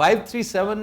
537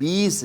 20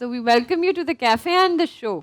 So we welcome you to the cafe and the show.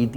E.T.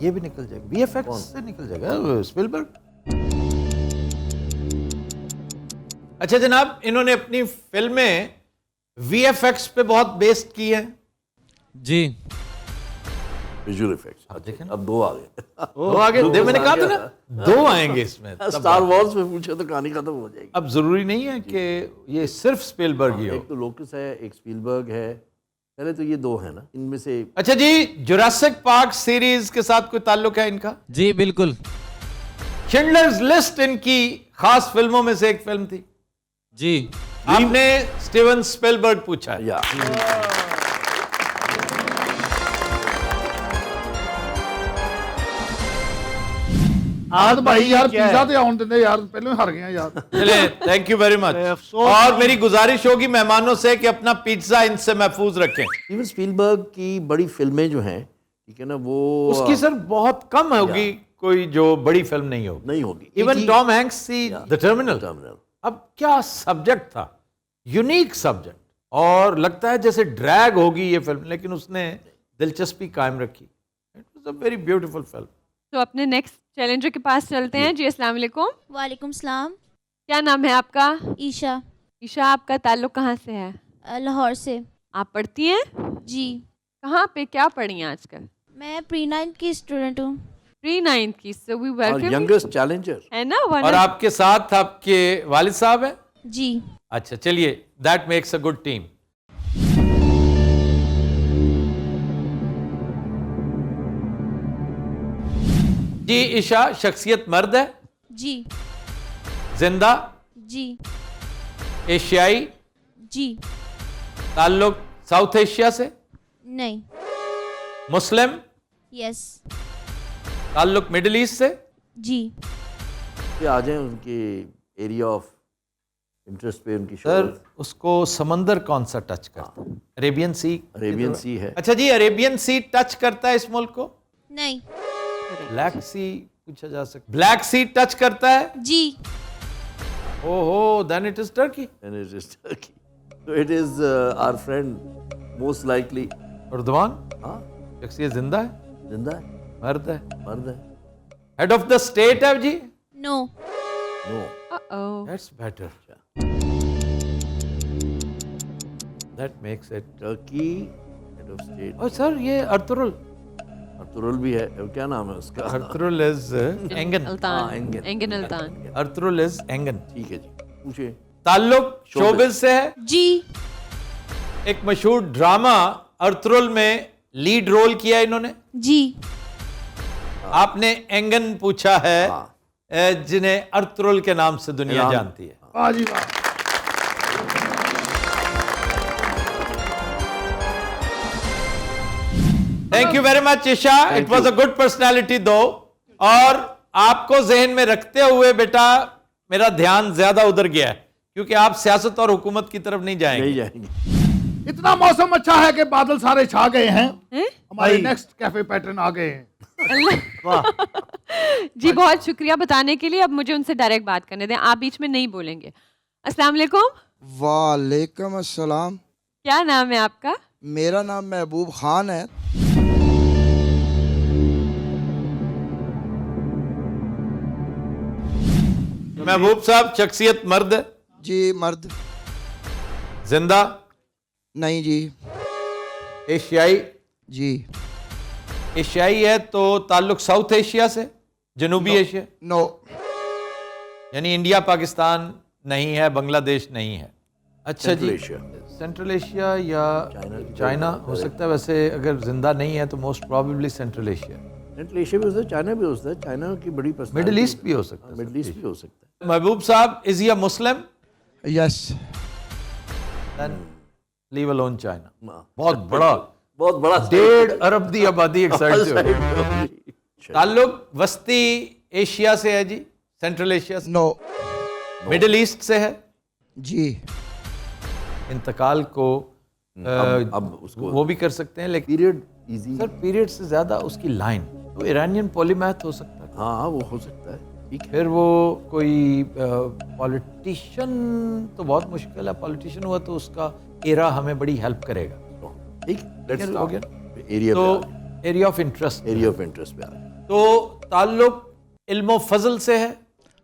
یہ بھی نکل جائے گا, وی ایف ایکس سے نکل جائے گا, اسپیلبرگ. اچھا جناب, انہوں نے اپنی فلمیں وی ایف ایکس پہ بہت بیسڈ کی ہیں. جی. Visual effects. دیکھیں اب 2 آ گئے. وہ آگے میں نے کہا تھا نا 2 آئیں گے اس میں. اسٹار وارز میں پوچھے تو کہانی ختم ہو جائے گی. اب ضروری نہیں ہے کہ یہ صرف اسپیلبرگ ہی ہو. ایک تو لوکس ہے, ایک اسپیلبرگ ہے. پہلے تو یہ 2 ہیں نا, ان میں سے. اچھا جی, جوراسک پارک سیریز کے ساتھ کوئی تعلق ہے ان کا؟ جی بالکل. شنڈلرز لسٹ ان کی خاص فلموں میں سے ایک فلم تھی. جی. آپ نے اسٹیون اسپیلبرگ پوچھا ہے. یا آج بھائی یار پیزا تے آن دے یار, پہلے ہار گئے ہیں یار. چلیں, تھینک یو ویری مچ. اور میری گزارش ہوگی مہمانوں سے کہ اپنا پیزا ان سے محفوظ رکھیں. اسٹیون اسپیلبرگ کی بڑی فلمیں جو ہیں, ٹھیک ہے نا, وہ اس کی سر بہت کم ہوگی کوئی جو بڑی فلم نہیں ہوگی. نہیں ہوگی. ایون ٹام ہینکس کی دی ٹرمینل. اب کیا سبجیکٹ تھا, یونیک سبجیکٹ, اور لگتا ہے جیسے ڈریگ ہوگی یہ فلم, لیکن اس نے دلچسپی قائم رکھی. It was a very beautiful film. تو اپنے نیکسٹ چیلنجر کے پاس چلتے ہیں. جی السلام علیکم. وعلیکم السلام. کیا نام ہے آپ کا؟ عیشا. عیشا, آپ کا تعلق کہاں سے ہے؟ لاہور سے. آپ پڑھتی ہیں؟ جی. کہاں پہ, کیا پڑھی ہیں آج کل؟ میں پری 9 کی اسٹوڈنٹ ہوں. پری 9 کی. سو وی اور ویلکم. ینگسٹ چیلنجر ہے نا. اور آپ کے ساتھ آپ کے والد صاحب ہیں؟ جی. اچھا چلیے, that makes a good team. جی عشا, شخصیت مرد ہے؟ جی. زندہ؟ جی. ایشیائی؟ جی. تعلق ساؤتھ ایشیا سے؟ نہیں. مسلم؟ یس. تعلق مڈل ایسٹ سے؟ جی. یہ آ جائیں ان کے ایریا آف انٹرسٹ پہ. ان کی سر شہرت اس کو سمندر کون سا ٹچ کرتا ہے؟ عریبین سی؟ عریبین سی ہے. اچھا جی, عریبین سی ٹچ کرتا ہے اس ملک کو؟ نہیں. بلیک سی پوچھا جا سکتا. بلیک سی ٹچ کرتا ہے؟ جی. او ہو, then it is Turkey. And it is Turkey. So it is our friend most likely. Erdogan? ہاں, شخصیت زندہ ہے؟ زندہ ہے, مرد ہے؟ مرد ہے. ہیڈ آف دا اسٹیٹ ہے جی؟ No. No. That's better. That makes it. Turkey head of state. اور سر یہ ارطغرل. ارطغرل بھی ہے, کیا نام ہے اس کا؟ ارطغرل از اینگن. اینگن الطان. ارطغرل از اینگن. ٹھیک ہے جی, پوچھے. تعلق شوبز سے ہے؟ جی. ایک مشہور ڈرامہ ارطغرل میں لیڈ رول کیا انہوں نے. جی. آپ نے اینگن پوچھا ہے جنہیں ارطغرل کے نام سے دنیا جانتی ہے. واہ جی واہ. Thank you very much Isha, it was a good personality too. اور آپ کو ذہن میں رکھتے ہوئے بیٹا میرا دھیان زیادہ ادھر گیا ہے, کیونکہ آپ سیاست اور حکومت کی طرف نہیں جائیں نہیں گے. جائیں گے. اتنا موسم اچھا ہے کہ بادل سارے چھا گئے ہیں. ہمارے نیکسٹ کیفے پیٹرن آ گئے ہیں. جی بہت شکریہ بتانے کے لیے. اب مجھے ان سے ڈائریکٹ بات کرنے دیں, آپ بیچ میں نہیں بولیں گے. السلام علیکم. وعلیکم السلام. کیا نام ہے آپ کا؟ میرا نام محبوب خان ہے. محبوب صاحب, شخصیت مرد ہے؟ جی مرد. زندہ؟ نہیں جی. ایشیائی؟ جی. ایشیائی ہے تو تعلق ساؤتھ ایشیا سے, جنوبی ایشیا؟ نو. یعنی انڈیا پاکستان نہیں ہے, بنگلہ دیش نہیں ہے. اچھا جی, ایشیا. سینٹرل ایشیا یا چائنا ہو سکتا ہے. ویسے اگر زندہ نہیں ہے تو most probably central Asia. Central Asia بھی ہو سکتا ہے, چائنا بھی ہو سکتا ہے. چائنا کی بڑی پرسنالٹی. مڈل ایسٹ بھی ہو سکتا ہے. مڈل ایسٹ بھی ہو سکتا ہے. محبوب صاحب, از ہی اے مسلم؟ یس. لیو الون چائنا. بہت بڑا, بہت بڑا 1.5 ارب دی آبادی ایک سائڈ سے ہوئی. تعلق وسطی ایشیا سے ہے جی, سینٹرل ایشیا سے؟ نو. مڈل ایسٹ سے ہے جی. انتقال کو اب اس کو وہ بھی کر سکتے ہیں, لیکن پیریڈ ایزی. سر پیریڈ سے زیادہ اس کی لائن, تو ایرانین پولیمیتھ ہو سکتا ہے. ہاں وہ ہو سکتا ہے. پھر وہ کوئی پولیٹیشین تو بہت مشکل ہے. پولیٹیشین ہوا تو اس کا ایرا ہمیں بڑی ہیلپ کرے گا. ٹھیک ہو گیا. ایریا تو area of interest, area of interest پہ آ گیا. تو تعلق علم و فضل سے ہے,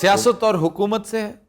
سیاست اور حکومت سے ہے.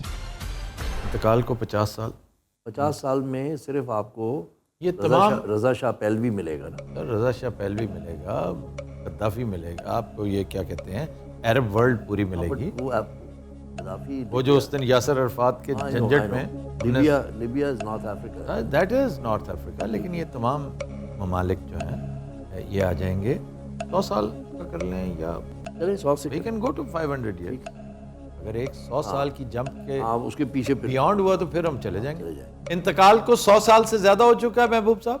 انتقال کو 50 سال. 50 سال میں صرف آپ کو یہ تمام رضا شاہ پہلوی ملے گا نا. رضا شاہ پہلوی ملے گا, قذافی ملے گا, آپ کو یہ کیا کہتے ہیں عرب ورلڈ پوری ملے گی. وہ آپ قذافی وہ جو اس دن یاسر عرفات کے جھنجٹ میں, Libya is North Africa. That is North Africa. لیکن یہ تمام ممالک جو ہیں یہ آ جائیں گے. 100 سال کا کر لیں یا چلیں 100 سے we can go to 500 years. اگر ایک 100 سال کی جمپ کے اس کے پیچھے بیانڈ ہوا تو پھر ہم چلے جائیں گے. انتقال کو 100 سال سے زیادہ ہو چکا ہے محبوب صاحب.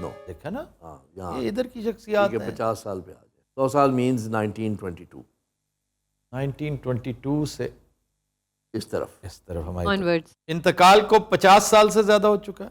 نو. دیکھا نا, ہاں یہاں یہ ادھر کی شخصیات ہیں. 50 سال پہ آ جائے. 100 سال مینز 1922 1922 سے اس طرف. اس طرف ہماری طرف. onwards. انتقال کو 50 سال سے زیادہ ہو چکا ہے.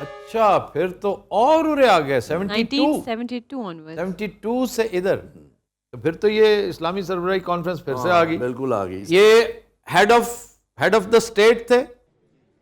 اچھا پھر تو اور ارے آ گئے 72 1972 onwards. 72 سے ادھر. تو پھر تو یہ اسلامی سربراہی کانفرنس پھر سے آ گئی. بالکل آ گئی. یہ ہیڈ آف دا اسٹیٹ تھے,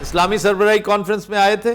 اسلامی سربراہی کانفرنس میں آئے تھے.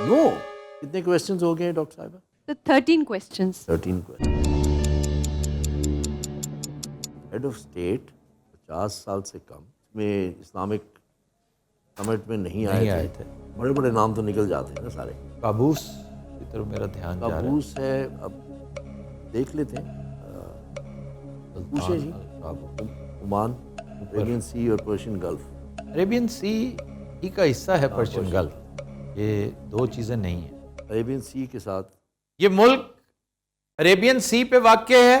نو. کتنے کویسچنز ہو گئے ہیں ڈاکٹر صاحبہ؟ So 13 questions. 13 question. Head of state 50 سال سے کم میں اسلامک سمٹ میں نہیں آئے تھے. بڑے بڑے نام تو نکل جاتے ہیں نا سارے. قابوس کی طرف میرا دھیان جا رہا ہے. قابوس ہے, اب دیکھ لیتے ہیں. پوچھیں جی. عمان, عربین سی اور پرشین گلف. عربین سی ہی کا حصہ ہے پرشین گلف. یہ دو چیزیں نہیں ہیں. عربین سی کے ساتھ یہ ملک عربین سی پہ واقع ہے,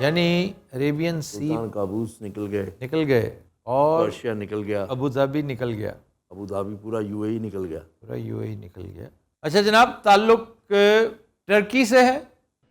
یعنی عربین سی سلطان قابوس نکل گئے, نکل گئے اور پرشیا نکل گیا, ابو ظبی نکل گیا, ابو ظبی پورا یو اے ای نکل گیا. پورا یو اے ای نکل گیا. اچھا جناب, تعلق ٹرکی سے ہے.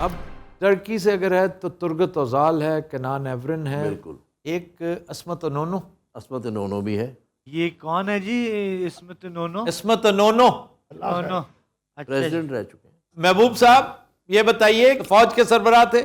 اب ٹرکی سے اگر ہے تو ترگت اوزال ہے, کنان ایورن ہے, بالکل. ایک عصمت نونو. عصمت نونو بھی ہے. یہ کون ہے جی عصمت نونو؟ عصمت نونو نونو اچھا جی. پریزیڈنٹ رہ چکے ہیں. محبوب صاحب یہ بتائیے کہ فوج کے سربراہ تھے.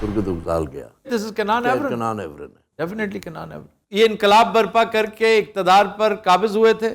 ترگت اوزال گیا. دس از کنان ایورن. کنان ایورن ہے. ڈیفینیٹلی کنان ایورن. یہ انقلاب برپا کر کے اقتدار پر قابض ہوئے تھے.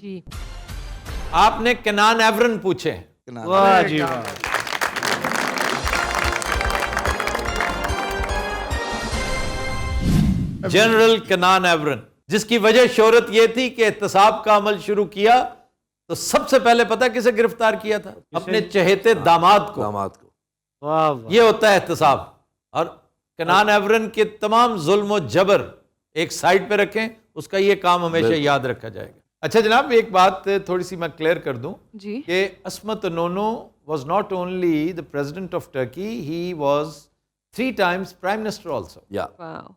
جی آپ نے کنان ایورن پوچھے. واہ جی واہ. جنرل کنان ایورن, جس کی وجہ شہرت یہ تھی کہ احتساب کا عمل شروع کیا تو سب سے پہلے پتہ کسے گرفتار کیا تھا؟ اپنے چہیتے داماد کو. داماد کو. واہ واہ. یہ ہوتا ہے احتساب. اور کنان ایورن کے تمام ظلم و جبر ایک سائڈ پہ رکھیں, اس کا یہ کام ہمیشہ یاد رکھا جائے گا. اچھا جناب, ایک بات تھوڑی سی میں کلیئر کر دوں جی کہ Ismet Inonu was not only the president of Turkey, he was 3 times prime minister also. یا واو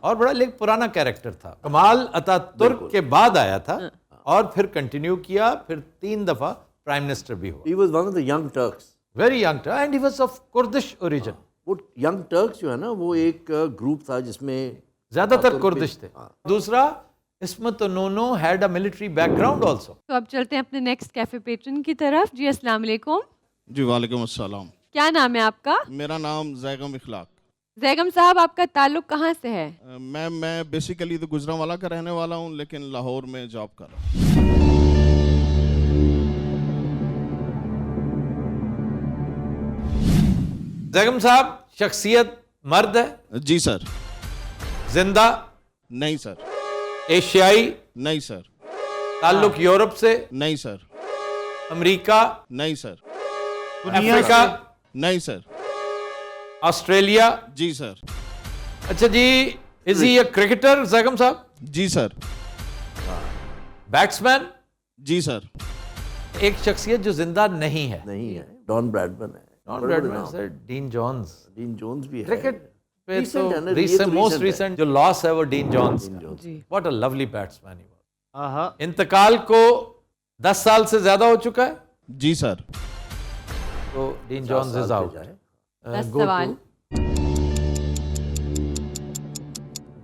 اور بڑا ایک پرانا کیریکٹر تھا. کمال اتا ترک کے بعد آیا تھا اور پھر کنٹینیو کیا, پھر 3 دفعہ پرائم منسٹر بھی ہوا. he was one of the young Turks. Very young and he was of Kurdish origin. وہ ینگ ٹرکس جو ہے نا, وہ ایک گروپ تھا جس میں زیادہ تر کردش تھے. دوسرا, Ismet Inonu had a military background also. تو اب چلتے ہیں اپنے نیکسٹ کیفے پیٹرن کی طرف. جی السلام علیکم. جی وعلیکم السلام. کیا نام ہے آپ کا؟ میرا نام زیگم اخلاق. زیگم صاحب آپ کا تعلق کہاں سے ہے؟ میں بیسیکلی تو گجرانوالہ کا رہنے والا ہوں, لیکن لاہور میں جاب کر رہا ہوں. زیگم صاحب شخصیت مرد ہے؟ جی سر. زندہ؟ نہیں سر. ایشیائی؟ نہیں سر. تعلق یورپ سے؟ نہیں سر. امریکہ؟ نہیں سر. افریقہ؟ نہیں سر. آسٹریلیا؟ جی سر. اچھا جی, از ہی اے کرکٹر زیگم صاحب؟ جی سر. بیٹسمین؟ جی سر. ایک شخصیت جو زندہ نہیں ہے. نہیں ہے, ڈان براڈمن ہے. ڈان براڈمن سر, ڈین جونز. ڈین جونز بھی ہے. کرکٹ پہ تو موسٹ ریسنٹ جو لاس ہے وہ Dean Jones. What a lovely batsman. انتقال کو 10 سال سے زیادہ ہو چکا ہے. جی سر. تو ڈین جونز از آؤٹ. سوال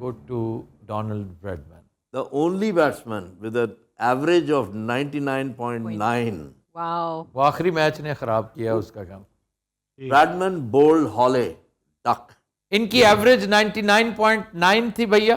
Go to Donald Bradman. The only batsman with an average of 99.9. واو. وہ آخری میچ نے خراب کیا اس کا کام. Bradman bowled Hawley, duck. ان کی ایوریج 99.9 تھی بھیا.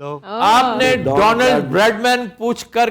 آپ نے ڈونلڈ بریڈمین پوچھ کر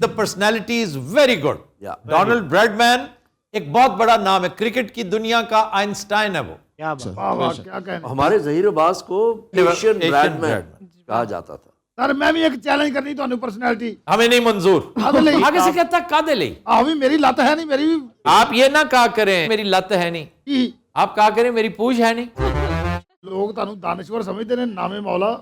The personality is very good. Donald Bradman ایک بہت بڑا نام ہے، کرکٹ کی دنیا کا آئنسٹائن ہے وہ. واہ واہ کیا کہنا. ہمارے ظہیر عباس کو ایشین بریڈ مین کہا جاتا تھا. سر میں بھی ایک چیلنج کرنی تو پرسنالٹی ہمیں نہیں منظور. آگے سے کہتا کادے لئی، بھی میری لت ہے نہیں، میری آپ یہ نہ کہا کریں میری لت ہے نہیں، بھی آپ کہا کریں میری پوچھ ہے نہیں. لوگ تانوں دانشور سمجھتے ہیں، نام مولا.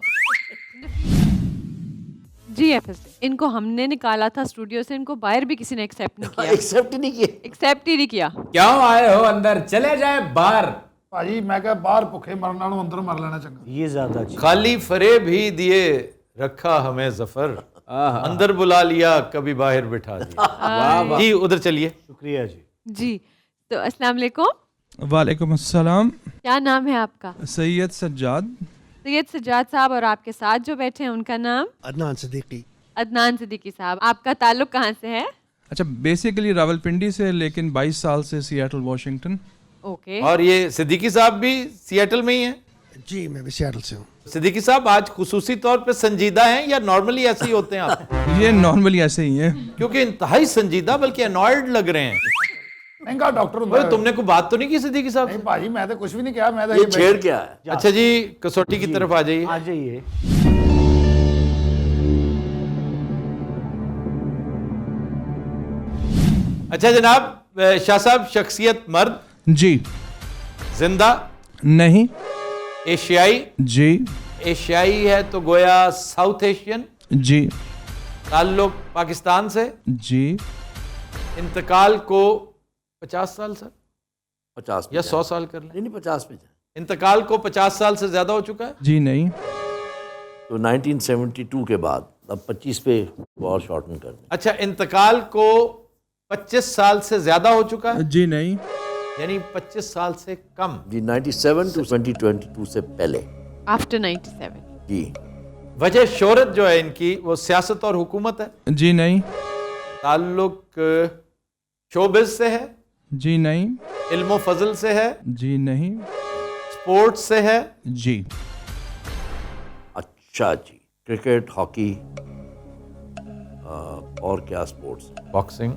جی ایفیس، ان کو ہم نے نکالا تھا اسٹوڈیو سے، ان کو باہر بھی کسی نے ایکسیپٹ نہیں کیا. ایکسیپٹ نہیں کیے. ایکسیپٹ ہی نہیں کیا. کیوں آئے ہو اندر؟ چلے جائے باہر. بھائی میں کہ باہر بھوکے مرنا نو اندر مر لینا چنگا. یہ زیادہ اچھی خالی فریب ہی دیے رکھا ہمیں ظفر، اندر بلا لیا کبھی باہر بٹھا دیا. جی ادھر چلیے. شکریہ جی. جی تو السلام علیکم. وعلیکم السلام. کیا نام ہے آپ کا؟ سید سجاد. سید سجاد صاحب، اور آپ کے ساتھ جو بیٹھے ہیں ان کا نام؟ عدنان صدیقی. عدنان صدیقی صاحب. آپ کا تعلق کہاں سے ہے؟ اچھا بیسیکلی راولپنڈی سے، لیکن 22 سال سے سیاٹل واشنگٹن. اوکے. اور یہ صدیقی صاحب بھی سیاٹل میں ہی ہیں؟ جی میں بھی سیاٹل سے ہوں. صدیقی صاحب آج خصوصی طور پہ سنجیدہ ہیں یا نارملی ایسے ہی ہوتے ہیں آپ؟ یہ نارملی ایسے ہی ہے. کیونکہ انتہائی سنجیدہ بلکہ انوائڈ لگ رہے ہیں. مہنگا ڈاکٹر ہوں. اوے تم نے کوئی بات تو نہیں کی صدیقی صاحب؟ نہیں بھائی میں تو کچھ بھی نہیں کیا. میں تو یہ چھیڑ کیا ہے؟ اچھا جی کسوٹی کی طرف آ جائیے. آ جائیے. اچھا جناب، شاہ صاحب شخصیت مرد، جی. زندہ، نہیں. ایشیائی؟ جی. ایشیائی ہے تو گویا ساؤتھ ایشین. جی. تعلق پاکستان سے. جی. انتقال کو 50 سال سر 50 یا 100 سال کر لیں؟ نہیں 50 میں. انتقال کو 50 سال سے زیادہ ہو چکا ہے؟ جی نہیں. تو 1972 کے بعد اب 25 پہ اور شارٹن کر دیں. اچھا انتقال کو 25 سال سے زیادہ ہو چکا ہے؟ جی نہیں. یعنی 25 سال سے کم. جی 97 to 2022 سے پہلے. آفٹر 97. جی. وجہ شہرت جو ہے ان کی وہ سیاست اور حکومت ہے؟ جی نہیں. تعلق شوبز سے ہے؟ جی نہیں. علم و فضل سے ہے؟ جی نہیں. سپورٹ سے ہے؟ جی. اچھا جی. کرکٹ، ہاکی اور کیا سپورٹس؟ باکسنگ.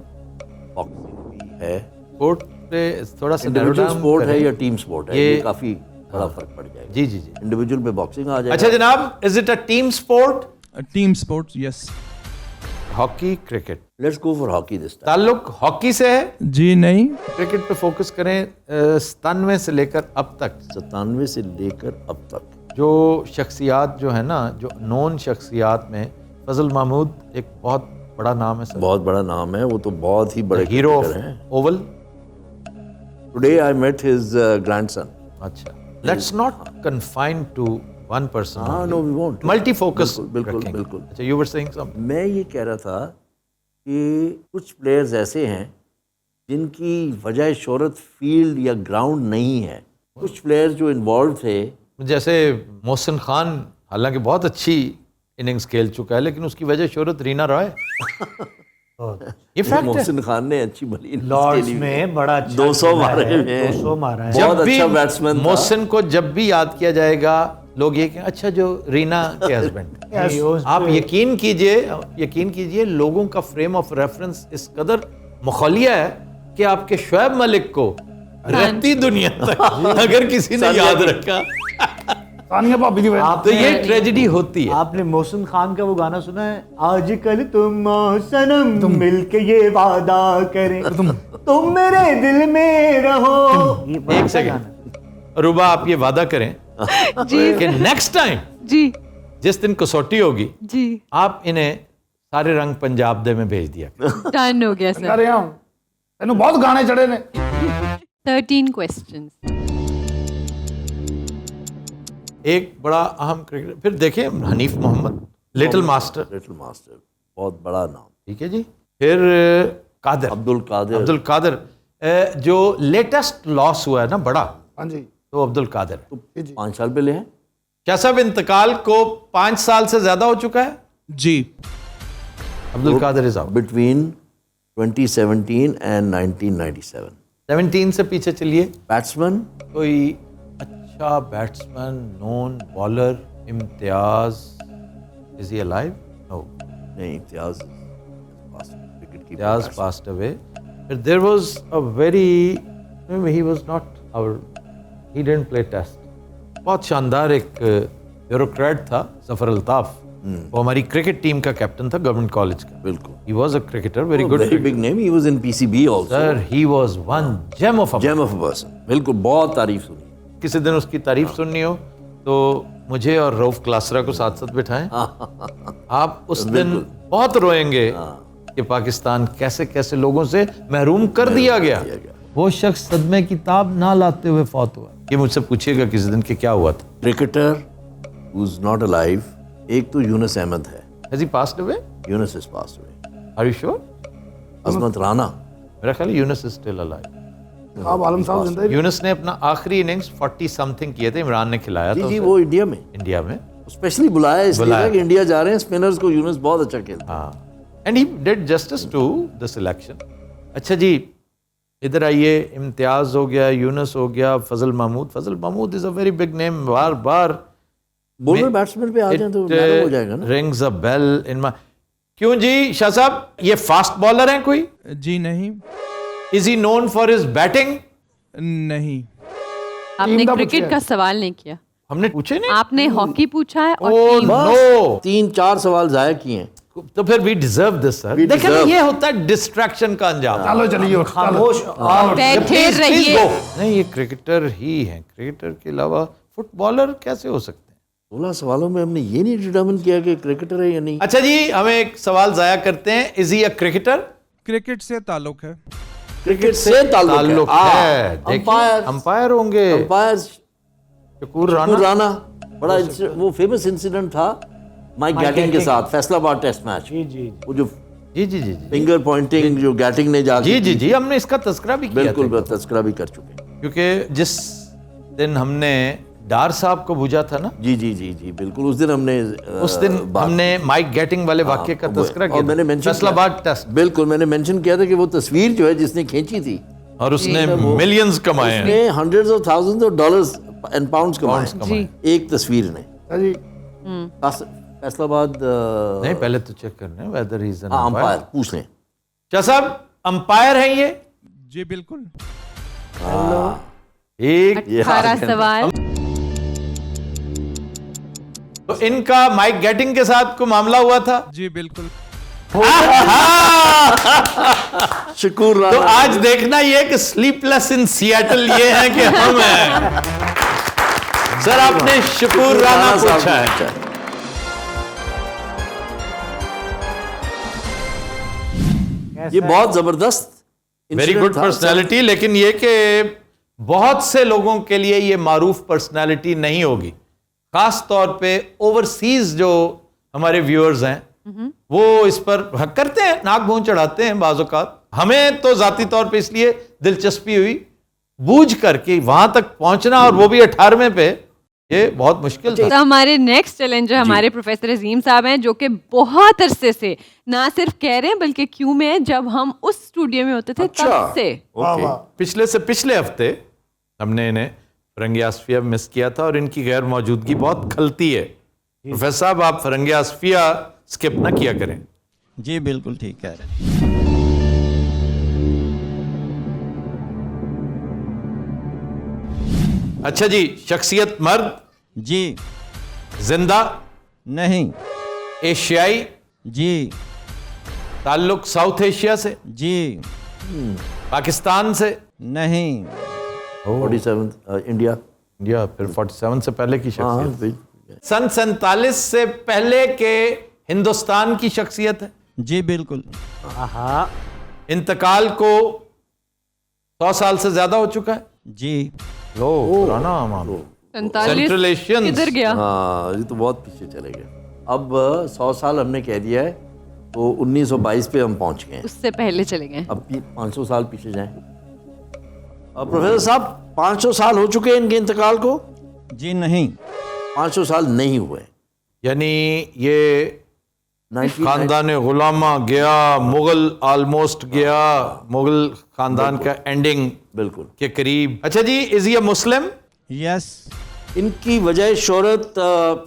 باکسنگ بھی ہے. سپورٹ پہ تھوڑا سا انڈیویجول سپورٹ ہے یا ٹیم سپورٹ ہے؟ یہ کافی بڑا فرق پڑ جائے گا. جی جی جی. انڈیویجول پہ باکسنگ آ جائے گا. اچھا جناب، is it a team support? Team sports yes. Hockey, cricket. Let's go for hockey this time. تعلق ہاکی سے ہے؟ جی نہیں. کرکٹ پہ فوکس کریں. 97 سے لے کر اب تک 97 سے لے کر اب تک جو شخصیات جو ہے نا، جو نون شخصیات میں فضل محمود ایک بہت بڑا نام ہے سر. بہت بڑا نام ہے. وہ تو بہت ہی بڑے ہیرو آف کرکٹر ہیں. Oval. Today I met his grandson. اچھا let's not confine to one person. ہاں no we want. Multi focus. بالکل بالکل. اچھا یو ور سیئنگ سم. میں یہ کہہ رہا تھا کہ کچھ پلیئرز ایسے ہیں جن کی وجہ شہرت فیلڈ یا گراؤنڈ نہیں ہے. کچھ پلیئرز جو انوالو تھے جیسے محسن خان، حالانکہ بہت اچھی اننگز کھیل چکا ہے لیکن اس کی وجہ شہرت رینا رائے. یہ فیکٹ ہے. محسن خان نے اچھی بھلی لارڈز میں بڑا اچھا 200 مارے ہیں. 200 مارا ہے. بہت جب بھی اچھا بیٹسمین تھا. محسن کو جب بھی یاد کیا جائے گا لوگ یہ کہ اچھا جو رینا کے ہسبینڈ. آپ یقین کیجئے لوگوں کا فریم آف ریفرنس اس قدر مخالیہ ہے کہ آپ کے شعیب ملک کو رہتی دنیا تک اگر کسی نے یاد رکھا ثانیہ بھابی دی تو یہ ٹریجڈی ہوتی ہے. آپ نے محسن خان کا وہ گانا سنا ہے؟ آج کل تم سنم مل کے یہ وعدہ کریں تم میرے دل میں رہو. ایک سیکنڈ روبا، آپ یہ وعدہ کریں کہ نیکسٹ ٹائم جی جس دن کسوٹی ہوگی جی آپ انہیں سارے رنگ پنجاب دے میں بھیج دیا. ڈن ہو گیا سر. رہا ہوں تینوں بہت گانے چڑھے نے. 13 questions. ایک بڑا اہم کرکٹر. پھر دیکھیں حنیف محمد، لٹل ماسٹر. لٹل ماسٹر بہت بڑا نام. ٹھیک ہے جی. پھر قادر، عبد القادر جو لیٹسٹ لاس ہوا ہے نا بڑا، ہاں جی تو عبد القادر 5 سال پہلے ہیں. کیا صاحب انتقال کو 5 سال سے زیادہ ہو چکا ہے؟ جی. عبد القادر از آؤٹ. Between 2017 and 1997. 17 سے پیچھے چلیے. Batsman, کوئی اچھا batsman, known bowler, Imtiaz, is he alive? No. نہیں امتیاز Imtiaz passed away. But there was a very, he was not he didn't play test. بہت شاندار ایک بیوروکریٹ تھا, ظفر الطاف. وہ ہماری کرکٹ ٹیم کا کیپٹن تھا گورنمنٹ کالج کا. بالکل. He was a cricketer, very good. Very big name. He was in PCB also. Sir, he was one gem of a person. بالکل, بہت تعریف سنی. کسی دن اس کی تعریف سننی ہو تو مجھے اور روف کلاسرا کو ساتھ ساتھ بٹھائیں. آپ اس دن بہت روئیں گے کہ پاکستان کیسے کیسے لوگوں سے محروم کر دیا گیا. وہ شخص صدمے کی تاب نہ لاتے ہوئے فوت ہوا. یہ مجھ سے پوچھیے گا کسی دن کہ کیا ہوا تھا. کرکٹر who's not alive, ایک تو یونس احمد ہے. Has he passed away? Yunus is passed away. Are you sure? عظمت رانا. میرا خیال ہے یونس is still alive. آپ عالم صاحب زندہ. یونس نے اپنا آخری اننگز 40 something کیے تھے, عمران نے کھلایا تھا. جی وہ انڈیا میں اسپیشلی بلایا اس لیے کہ انڈیا جا رہے ہیں اسپنرز کو. یونس بہت اچھا کھیلتا. ہاں, and he did justice to the selection. اچھا جی, ادھر آئیے. امتیاز ہو گیا, یونس ہو گیا, Fazal Mahmood. Fazal Mahmood is a very big name. بار بار بولر بیٹسمین پہ آ جائیں تو معلوم ہو جائے گا نا. Rings a bell in my. کیوں جی شاہ صاحب, یہ فاسٹ بالر ہیں کوئی؟ جی نہیں. از ہی نون فار ہز بیٹنگ؟ نہیں. آپ نے کرکٹ کا سوال نہیں کیا. ہم نے پوچھے نہیں. آپ نے ہاکی پوچھا ہے اور Oh no, 3-4 سوال ضائع کیے ہیں. تو پھر we deserve this sir. دیکھیں یہ ہوتا ہے ڈسٹریکشن کا انجام. چلو چلیے خاموش. بیٹھے رہیے. نہیں, یہ کرکٹر ہی ہیں. کرکٹر کے علاوہ فٹ بالر کیسے ہو سکتے ہیں؟ 16 سوالوں میں ہم نے یہ نہیں ڈٹرمن کیا کہ کرکٹر ہے یا نہیں. اچھا جی, ہمیں ایک سوال ضائع کرتے ہیں. از ہی اے کرکٹر؟ کرکٹ سے تعلق ہے. کرکٹ سے تعلق ہے. امپائر ہوں گے. امپائر شکور رانا. بڑا وہ فیمس انسیڈنٹ تھا مائک گیٹنگ کے ساتھ فیصلہ آباد ٹیسٹ میچ. وہ جو فنگر پوائنٹنگ جو گیٹنگ نے جا جی ہم نے اس کا تذکرہ بھی کیا. بالکل تذکرہ بھی کر چکے ہیں. کیونکہ جس دن ہم نے ڈار صاحب کو بھوجا تھا نا. جی بالکل. اس دن ہم نے مائک گیٹنگ والے واقعے کا تذکرہ کیا. میں نے فیصلہ آباد ٹیسٹ. بالکل, میں نے مینشن کیا تھا کہ وہ تصویر جو ہے جس نے کھینچی تھی اور اس نے ملینز کمائے ہیں, hundreds of thousands of dollars and pounds کمائے ایک تصویر نے. فیصلہ آباد نہیں, پہلے تو چیک کرنا whether he is an umpire. پوچھ لیں کیا صاحب امپائر ہیں یہ؟ جی بالکل. ایک 18 سوال. تو ان کا مائک گیٹنگ کے ساتھ کوئی معاملہ ہوا تھا؟ جی بالکل. شکور تو آج دیکھنا یہ کہ سلیپ لیس ان سیاٹل یہ ہے کہ ہم ہیں. سر آپ نے شکور رانا پوچھا ہے. یہ بہت زبردست ویری گڈ پرسنالٹی, لیکن یہ کہ بہت سے لوگوں کے لیے یہ معروف پرسنالٹی نہیں ہوگی. خاص طور پہ اوورسیز جو ہمارے ویورز ہیں وہ اس پر حق کرتے ہیں, ناک بھون چڑھاتے ہیں بعض اوقات. ہمیں تو ذاتی طور پہ اس لیے دلچسپی ہوئی بوجھ کر کے وہاں تک پہنچنا, اور وہ بھی 18ویں پہ, یہ بہت مشکل تھا. تو ہمارے نیکسٹ چیلنجر ہمارے پروفیسر عظیم صاحب ہیں, جو کہ بہت عرصے سے نہ صرف کہہ رہے ہیں بلکہ کیوں میں جب ہم اس اسٹوڈیو میں ہوتے تھے تب سے. پچھلے ہفتے ہم نے انہیں فرنگی آصفیہ مس کیا تھا, اور ان کی غیر موجودگی بہت کھلتی ہے. پروفیسر صاحب آپ فرنگی آصفیہ اسکپ نہ کیا کریں. جی بالکل ٹھیک ہے. اچھا جی, شخصیت مرد؟ جی. زندہ؟ نہیں. ایشیائی؟ جی. تعلق ساؤتھ ایشیا سے؟ جی. پاکستان سے؟ نہیں. 47 انڈیا. پھر 47 سے پہلے کی شخصیت. سن 47 سے پہلے کے ہندوستان کی شخصیت ہے؟ جی بالکل. انتقال کو 100 سال سے زیادہ ہو چکا ہے؟ جی. سینٹرل ایشین کدھر گیا؟ ہاں یہ تو بہت پیچھے چلے گئے. اب 100 سال ہم نے کہہ دیا ہے تو 1922 پہ ہم پہنچ گئے ہیں. اس سے پہلے چلے گئے. اب 500 سال پیچھے جائیں. پروفیسر صاحب 500 سال ہو چکے ہیں ان کے انتقال کو؟ جی نہیں. 500 سال نہیں ہوئے. یعنی یہ خاندان غلامہ گیا, مغل آلموسٹ گیا, مغل خاندان کا اینڈنگ بالکل کے قریب. اچھا جی, از ہی اے مسلم؟ یس. ان کی وجہ شہرت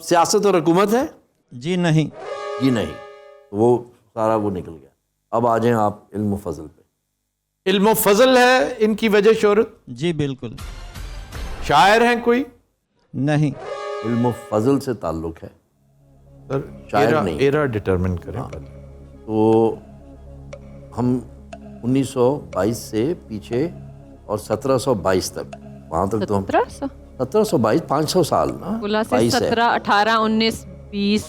سیاست اور حکومت ہے؟ جی نہیں. جی نہیں, وہ سارا وہ نکل گیا. اب آ جائیں آپ علم و فضل پہ. علم و فضل ہے ان کی وجہ شہرت؟ جی بالکل. شاعر ہیں کوئی؟ نہیں. علم و فضل سے تعلق ہے سر, شاعر نہیں. ایرا ڈٹرمن کریں پہلے. تو ہم 1922 سے پیچھے اور 1722 تک, وہاں تک تو ہم 1722 500 سال نا, 17 18 19 20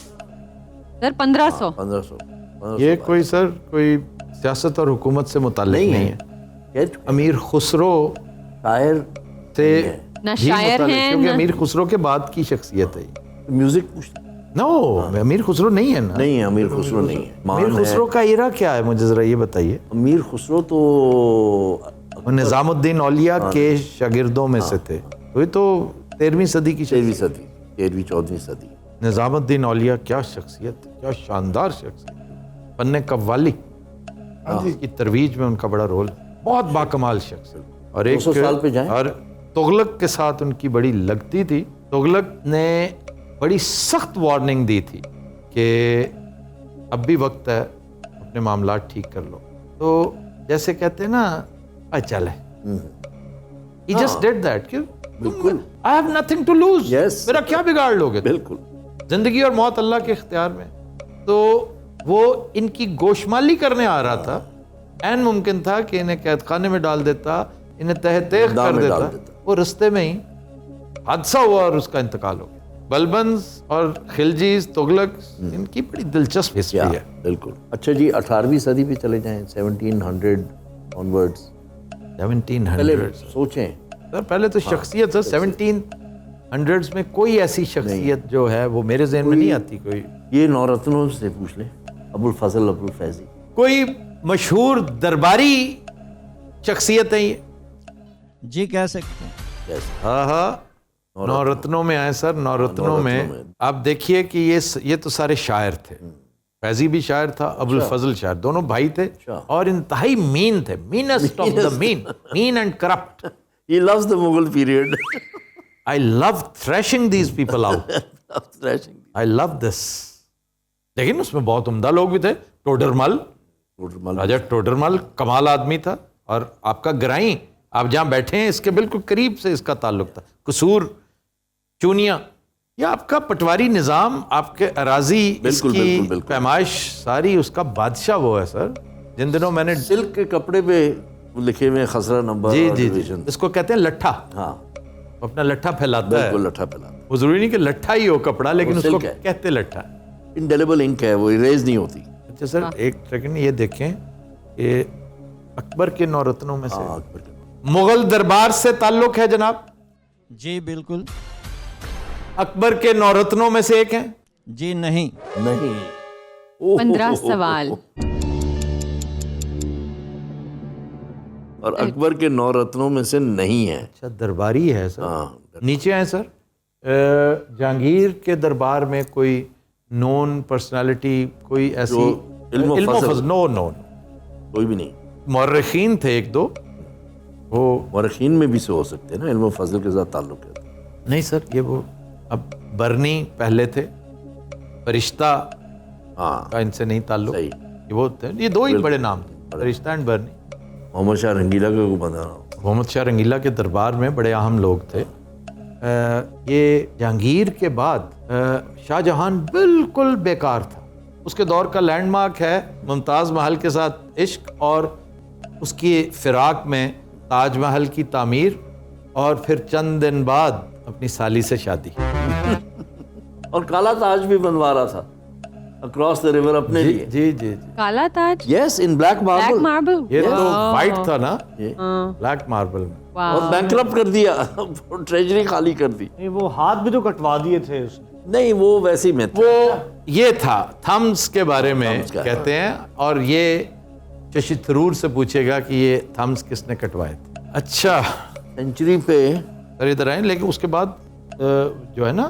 سر 1500. 1500 یہ کوئی سر کوئی سیاست اور حکومت سے متعلق نہیں ہے. امیر خسرو شاعر سے نہ بھی شاعر متعلق, ہیں کیونکہ نہ امیر خسرو کے بعد کی شخصیت ہے. میوزک پوچھتے نو, امیر خسرو نہیں ہے نا. نہیں ہے, امیر خسرو نہیں ہے. امیر خسرو کا ایرا کیا ہے مجھے ذرا یہ بتائیے. امیر خسرو تو وہ نظام الدین اولیاء کے شاگردوں میں سے تھے. وہی تو 13ویں صدی کی 13ویں صدی, 13ویں 14ویں صدی. نظام الدین اولیاء کیا شخصیت, کیا شاندار شخصیت. فن قوالی کی ترویج میں ان کا بڑا رول, بہت باکمال شخص. اور 200 سال پہ جائیں. اور تغلق کے ساتھ ان کی بڑی لگتی تھی. تغلق نے بڑی سخت وارننگ دی تھی کہ اب بھی وقت ہے, اپنے معاملات ٹھیک کر لو. تو جیسے کہتے ہیں نا چلے, he just did that. بالکل, I have nothing to lose. Yes. میرا کیا بگاڑ لوگے, بالکل. زندگی اور موت اللہ کے اختیار میں. تو وہ ان کی گوشمالی کرنے آ رہا تھا, این ممکن تھا کہ انہیں قید خانے میں ڈال دیتا, انہیں تہ تیغ کر دیتا. وہ رستے میں ہی حادثہ ہوا اور اس کا انتقال ہو گیا. بلبنز اور خلجیز, تغلق, ان کی بڑی دلچسپ ہسٹری ہے. بالکل. اچھا جی, 18ویں صدی پہ چلے جائیں, 1700 آنورڈز. 1700 سوچیں سر, پہلے تو شخصیت سر 1700s میں کوئی ایسی شخصیت جو ہے وہ میرے ذہن میں نہیں آتی. کوئی یہ نورتنوں سے پوچھ لیں, ابو الفضل, ابو الفیضی, کوئی مشہور درباری شخصیت ہے یہ؟ جی کہہ سکتے ہیں. ہاں ہاں, نو رتنوں میں آئے سر. نو رتنوں میں آپ دیکھیے کہ یہ تو سارے شاعر تھے. فیضی بھی شاعر تھا, ابو الفضل شاعر, دونوں بھائی تھے اور انتہائی مین تھے. Meanest of the men, mean and corrupt. He loves the Mughal period. I love thrashing these people out. I love this. لیکن اس میں بہت عمدہ لوگ بھی تھے. ٹوڈرمل, راجہ ٹوڈرمل کمال آدمی تھا. اور آپ کا گرائیں, آپ جہاں بیٹھے ہیں اس کے بالکل قریب سے اس کا تعلق تھا. قصور, چونیا, یہ آپ کا پٹواری نظام, آپ کے اراضی, اس کی پیمائش ساری, اس کا بادشاہ وہ ہے سر. جن دنوں میں نے سلک کے کپڑے پہ لکھے ہوئے خسرہ نمبر. جی جی جی, اس کو کہتے ہیں لٹھا. ہاں, اپنا لٹھا پھیلاتا ہے. بالکل لٹھا پھیلاتا. وہ ضروری نہیں کہ لٹھا ہی ہو کپڑا, لیکن اس کو کہتے لٹھا. انڈیلیبل انک ہے, وہ اریز نہیں ہوتی. اچھا سر, ایک سیکنڈ یہ دیکھیں کہ اکبر کے نورتنوں میں سے مغل دربار سے تعلق ہے جناب؟ جی بالکل. اکبر کے نورتنوں میں سے ایک ہیں؟ جی نہیں. نہیں. 15 سوال. اور اکبر کے 9 رتنوں میں سے نہیں ہے. اچھا, درباری ہے سر. نیچے ہیں سر. جہانگیر کے دربار میں کوئی نون پرسنالٹی, کوئی ایسی علم و فضل؟ نو کوئی بھی نہیں. مورخین تھے ایک دو, وہ مورخین میں بھی سے ہو سکتے ہیں نا, علم و فضل کے ساتھ تعلق ہے. نہیں سر, یہ وہ اب برنی پہلے تھے, فرشتہ کا ان سے نہیں تعلق. یہ وہ تھے, یہ دو ہی بڑے نام تھے, فرشتہ اینڈ برنی. محمد شاہ رنگیلا کا کو بتا رہا ہوں. محمد شاہ رنگیلا کے دربار میں بڑے اہم لوگ تھے. یہ جہانگیر کے بعد شاہ جہان بالکل بیکار تھا. اس کے دور کا لینڈ مارک ہے ممتاز محل کے ساتھ عشق, اور اس کی فراق میں تاج محل کی تعمیر, اور پھر چند دن بعد اپنی سالی سے شادی. اور کالا تاج بھی بنوا رہا تھا اکراس دا ریور اپنے لیے. جی جی, کالا تاج, یس, ان بلیک ماربل. یہ تو وائٹ تھا نا, بلیک ماربل میں. اور بینکرپٹ کر دیا, ٹریجری خالی کر دی. وہ ہاتھ بھی تو کٹوا دیے تھے اس نے. نہیں, وہ ویسی میں وہ یہ تھا تھمز کے بارے میں کہتے ہیں, اور یہ ششی تھرور سے پوچھے گا کہ یہ تھمز کس نے کٹوائے تھے. اچھا, سینچری پہ سر ادھر آئیں. لیکن اس کے بعد جو ہے نا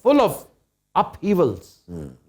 full of upheavals.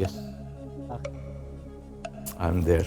Yes. I'm there.